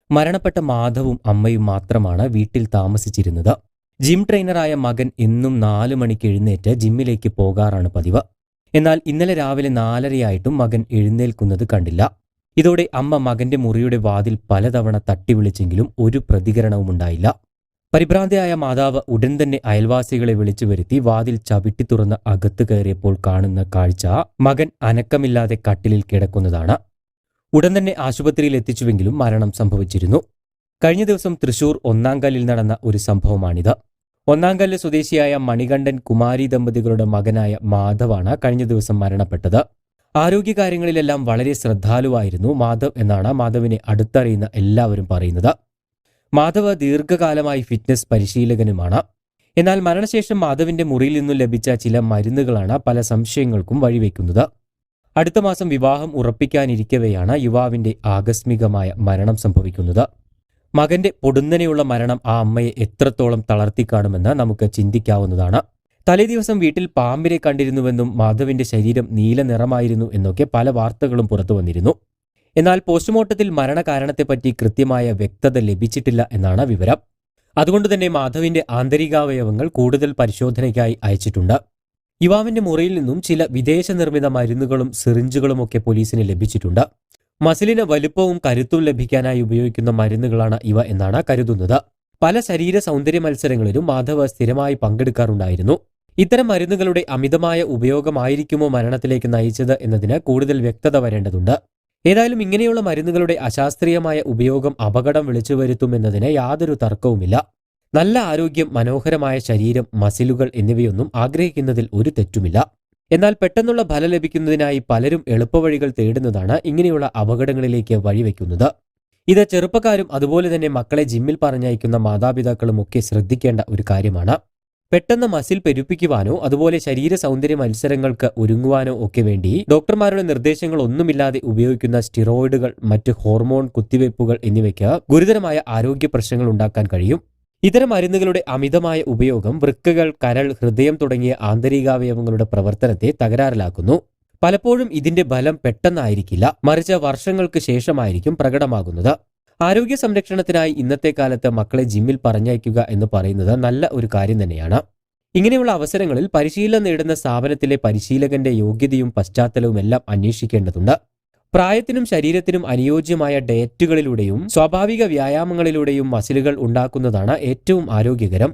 മരണപ്പെട്ട മാധവും അമ്മയും മാത്രമാണ് വീട്ടിൽ താമസിച്ചിരുന്നത്. ജിം ട്രെയിനറായ മകൻ എന്നും 4 മണിക്ക് എഴുന്നേറ്റ് ജിമ്മിലേക്ക് പോകാറാണ് പതിവ്. എന്നാൽ ഇന്നലെ രാവിലെ 4:30 മകൻ എഴുന്നേൽക്കുന്നത് കണ്ടില്ല. ഇതോടെ അമ്മ മകന്റെ മുറിയുടെ വാതിൽ പലതവണ തട്ടി വിളിച്ചെങ്കിലും ഒരു പ്രതികരണവുമുണ്ടായില്ല. പരിഭ്രാന്തയായ മാതാവ് ഉടൻ തന്നെ അയൽവാസികളെ വിളിച്ചു വരുത്തി വാതിൽ ചവിട്ടി തുറന്ന് അകത്ത് കയറിയപ്പോൾ കാണുന്ന കാഴ്ച മകൻ അനക്കമില്ലാതെ കട്ടിലിൽ കിടക്കുന്നതാണ്. ഉടൻ തന്നെ ആശുപത്രിയിൽ എത്തിച്ചുവെങ്കിലും മരണം സംഭവിച്ചിരുന്നു. കഴിഞ്ഞ ദിവസം തൃശൂർ ഒന്നാംകല്ലിൽ നടന്ന ഒരു സംഭവമാണിത്. ഒന്നാംകല്ല് സ്വദേശിയായ മണികണ്ഠൻ കുമാരി ദമ്പതികളുടെ മകനായ മാധവാണ് കഴിഞ്ഞ ദിവസം മരണപ്പെട്ടത്. ആരോഗ്യകാര്യങ്ങളിലെല്ലാം വളരെ ശ്രദ്ധാലുവായിരുന്നു മാധവ് എന്നാണ് മാധവിനെ അടുത്തറിയുന്ന എല്ലാവരും പറയുന്നത്. മാധവ് ദീർഘകാലമായി ഫിറ്റ്നസ് പരിശീലകനുമാണ്. എന്നാൽ മരണശേഷം മാധവിന്റെ മുറിയിൽ നിന്നും ലഭിച്ച ചില മരുന്നുകളാണ് പല സംശയങ്ങൾക്കും വഴിവെക്കുന്നത്. അടുത്ത മാസം വിവാഹം ഉറപ്പിക്കാനിരിക്കവെയാണ് യുവാവിന്റെ ആകസ്മികമായ മരണം സംഭവിക്കുന്നത്. മകന്റെ പൊടുന്നനെയുള്ള മരണം ആ അമ്മയെ എത്രത്തോളം തളർത്തിക്കാണുമെന്ന് നമുക്ക് ചിന്തിക്കാവുന്നതാണ്. തലേദിവസം വീട്ടിൽ പാമ്പിനെ കണ്ടിരുന്നുവെന്നും മാധവിന്റെ ശരീരം നീല നിറമായിരുന്നു എന്നൊക്കെ പല വാർത്തകളും പുറത്തു വന്നിരുന്നു. എന്നാൽ പോസ്റ്റ്മോർട്ടത്തിൽ മരണകാരണത്തെപ്പറ്റി കൃത്യമായ വ്യക്തത ലഭിച്ചിട്ടില്ല എന്നാണ് വിവരം. അതുകൊണ്ടുതന്നെ മാധവിന്റെ ആന്തരികാവയവങ്ങൾ കൂടുതൽ പരിശോധനയ്ക്കായി അയച്ചിട്ടുണ്ട്. യുവാവിന്റെ മുറിയിൽ നിന്നും ചില വിദേശ നിർമ്മിത മരുന്നുകളും സിറിഞ്ചുകളുമൊക്കെ പോലീസിന് ലഭിച്ചിട്ടുണ്ട്. മസിലിന് വലുപ്പവും കരുത്തും ലഭിക്കാനായി ഉപയോഗിക്കുന്ന മരുന്നുകളാണ് ഇവ എന്നാണ് കരുതുന്നത്. പല ശരീര സൗന്ദര്യ മത്സരങ്ങളിലും മാധവ് സ്ഥിരമായി പങ്കെടുക്കാറുണ്ടായിരുന്നു. ഇത്തരം മരുന്നുകളുടെ അമിതമായ ഉപയോഗമായിരിക്കുമോ മരണത്തിലേക്ക് നയിച്ചത് എന്നതിന് കൂടുതൽ വ്യക്തത വരേണ്ടതുണ്ട്. ഏതായാലും ഇങ്ങനെയുള്ള മരുന്നുകളുടെ അശാസ്ത്രീയമായ ഉപയോഗം അപകടം വിളിച്ചുവരുത്തുമെന്നതിന് യാതൊരു തർക്കവുമില്ല. നല്ല ആരോഗ്യം, മനോഹരമായ ശരീരം, മസിലുകൾ എന്നിവയൊന്നും ആഗ്രഹിക്കുന്നതിൽ ഒരു തെറ്റുമില്ല. എന്നാൽ പെട്ടെന്നുള്ള ഫലം ലഭിക്കുന്നതിനായി പലരും എളുപ്പവഴികൾ തേടുന്നതാണ് ഇങ്ങനെയുള്ള അപകടങ്ങളിലേക്ക് വഴിവെക്കുന്നത്. ഇത് ചെറുപ്പക്കാരും അതുപോലെ തന്നെ മക്കളെ ജിമ്മിൽ പറഞ്ഞയക്കുന്ന മാതാപിതാക്കളും ഒക്കെ ശ്രദ്ധിക്കേണ്ട ഒരു കാര്യമാണ്. പെട്ടെന്ന് മസിൽ പെരുപ്പിക്കുവാനോ അതുപോലെ ശരീര സൗന്ദര്യ മത്സരങ്ങൾക്ക് ഒരുങ്ങുവാനോ ഒക്കെ വേണ്ടി ഡോക്ടർമാരുടെ നിർദ്ദേശങ്ങൾ ഒന്നുമില്ലാതെ ഉപയോഗിക്കുന്ന സ്റ്റിറോയിഡുകൾ, മറ്റ് ഹോർമോൺ കുത്തിവയ്പ്പുകൾ എന്നിവയ്ക്ക് ഗുരുതരമായ ആരോഗ്യ പ്രശ്നങ്ങൾ ഉണ്ടാക്കാൻ കഴിയും. ഇത്തരം മരുന്നുകളുടെ അമിതമായ ഉപയോഗം വൃക്കകൾ, കരൾ, ഹൃദയം തുടങ്ങിയ ആന്തരികാവയവങ്ങളുടെ പ്രവർത്തനത്തെ തകരാറിലാക്കുന്നു. പലപ്പോഴും ഇതിന്റെ ഫലം പെട്ടെന്നായിരിക്കില്ല, മറിച്ച് വർഷങ്ങൾക്ക് ശേഷമായിരിക്കും പ്രകടമാകുന്നത്. ആരോഗ്യ സംരക്ഷണത്തിനായി ഇന്നത്തെ കാലത്ത് മക്കളെ ജിമ്മിൽ പറഞ്ഞയക്കുക എന്ന് പറയുന്നത് നല്ല ഒരു കാര്യം തന്നെയാണ്. ഇങ്ങനെയുള്ള അവസരങ്ങളിൽ പരിശീലനം നേടുന്ന സ്ഥാപനത്തിലെ പരിശീലകന്റെ യോഗ്യതയും പശ്ചാത്തലവും എല്ലാം അന്വേഷിക്കേണ്ടതുണ്ട്. പ്രായത്തിനും ശരീരത്തിനും അനുയോജ്യമായ ഡയറ്റുകളിലൂടെയും സ്വാഭാവിക വ്യായാമങ്ങളിലൂടെയും മസിലുകൾ ഉണ്ടാക്കുന്നതാണ് ഏറ്റവും ആരോഗ്യകരം.